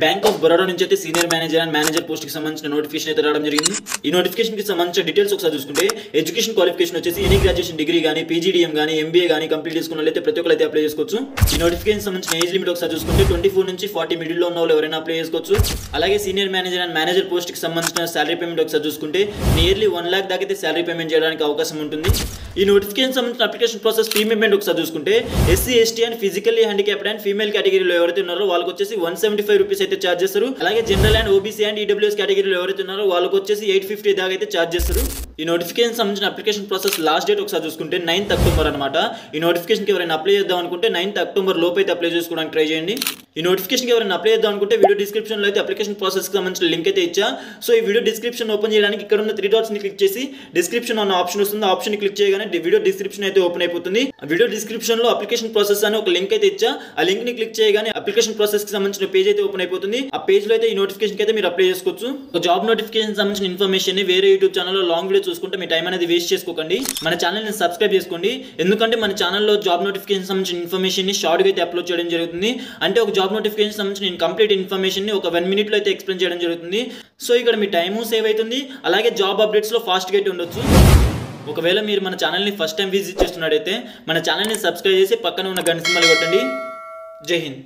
Bank of Baroda నుంచి అయితే senior manager and manager post కి సంబంధించిన నోటిఫికేషన్ అయితే రావడం జరిగింది. ఈ నోటిఫికేషన్ కి సంబంధించిన డీటెయిల్స్ ఒకసారి చూసుకుంటే ఎడ్యుకేషన్ క్వాలిఫికేషన్ వచ్చేసి ఎనీ గ్రాడ్యుయేషన్ డిగ్రీ కానీ పీజీడీఎం కానీ ఎంబీఏ కానీ కంప్లీట్ చేసుకున్న వాళ్ళైతే ప్రతి ఒక్కరు అయితే అప్లై చేసుకోవచ్చు. ఈ నోటిఫికేషన్ సంబంధించిన ఏజ్ లిమిట్ ఒకసారి చూసుకుంటే 24 నుంచి 40 మిడిల్ లో ఉన్న వాళ్ళు ఎవరైనా అప్లై చేసుకోవచ్చు. అలాగే senior manager and manager post కి సంబంధించిన సాలరీ పేమెంట్ ఒకసారి చూసుకుంటే నియర్లీ 1 lakh దాకా అయితే సాలరీ పేమెంట్ చేయడానికి అవకాశం ఉంటుంది. ఈ నోటిఫికేషన్ సంబంధించిన అప్లికేషన్ ప్రాసెస్ ఫీ పేమెంట్ ఒకసారి చూసుకుంటే SC ST and physically handicapped and female కేటగిరీలో ఎవరైతే ఉన్నారో వాళ్ళకి వచ్చేసి 175 రూపీస్ అయితే ఛార్జ్ చేస్తారు. అలాగే general and OBC and EWS కేటగిరీలో ఎవరైతే ఉన్నారో వాళ్ళకి వచ్చేసి 850 దాకా అయితే ఛార్జ్ చేస్తారు. ఈ నోటిఫికేషన్ సంబంధించిన అప్లికేషన్ ప్రాసెస్ లాస్ట్ డేట్ ఒకసారి చూసుకుంటే 9th October అనమాట. ఈ నోటిఫికేషన్ కి ఎవరైనా అప్లై చేద్దాం అనుకుంటే 9th October లోపు అయితే అప్లై చేసుకోవడానికి ట్రై చేయండి. ఈ నోటిఫికేషన్ కి ఎవరైనా అప్లై చేద్దాం అనుకుంటే వీడియో డిస్క్రిప్షన్ లో అయితే అప్లికేషన్ ప్రాసెస్ కి సంబంధించిన లింక్ అయితే ఇచ్చా. సో ఈ వీడియో డిస్క్రిప్షన్ ఓపెన్ చేయడానికి ఇక్కడ ఉన్న 3 డాట్స్ ని క్లిక్ చేసి డిస్క్రిప్షన్ అన్న ఆప్షన్ వస్తుంది. ఆ ఆప్షన్ ని క్లిక్ చేయగానే వీడియో డిస్క్రిప్షన్ అయితే ఓపెన్ అయిపోతుంది. ఆ వీడియో డిస్క్రిప్షన్ లో అప్లికేషన్ ప్రాసెస్ అని ఒక లింక్ అయితే ఇచ్చా. ఆ లింక్ ని క్లిక్ చేయగానే అప్లికేషన్ ప్రాసెస్ కి సంబంధించిన పేజ్ అయితే ఓపెన్ అయిపోతుంది. ఆ పేజ్ లో అయితే ఈ నోటిఫికేషన్ కి అయితే మీరు అప్లై చేసుకోవచ్చు. ఒక జాబ్ నోటిఫికేషన్ సంబంధించిన ఇన్ఫర్మేషన్ ని వేరే యూట్యూబ్ ఛానల్లో లాంగ్ వీడియో చూసుకుంటే మీ టైం అనేది వేస్ట్ చేసుకోకండి. మన ఛానల్ ని సబ్స్క్రైబ్ చేసుకోండి. ఎందుకంటే మన ఛానల్లో జాబ్ నోటిఫికేషన్ సంబంధించిన ఇన్ఫర్మేషన్ ని షార్ట్ గా అయితే అప్లోడ్ చేయడం జరుగుతుంది. అంటే ఒక జాబ్ నోటిఫికేషన్ సంబంధించిన కంప్లీట్ ఇన్ఫర్మేషన్ ని ఒక 1 minute లో అయితే ఎక్స్ప్లెయిన్ చేయడం జరుగుతుంది. సో ఇక్కడ మీ టైము సేవ్ అవుతుంది. అలాగే జాబ్ అప్డేట్స్ లో ఫాస్ట్ గా అయితే ఉండొచ్చు. ఒకవేళ మీరు మన ఛానల్ని ఫస్ట్ టైం విజిట్ చేస్తున్నట్టయితే మన ఛానల్ని సబ్స్క్రైబ్ చేసి పక్కన ఉన్న గంట సింబల్ కొట్టండి. జై హింద్.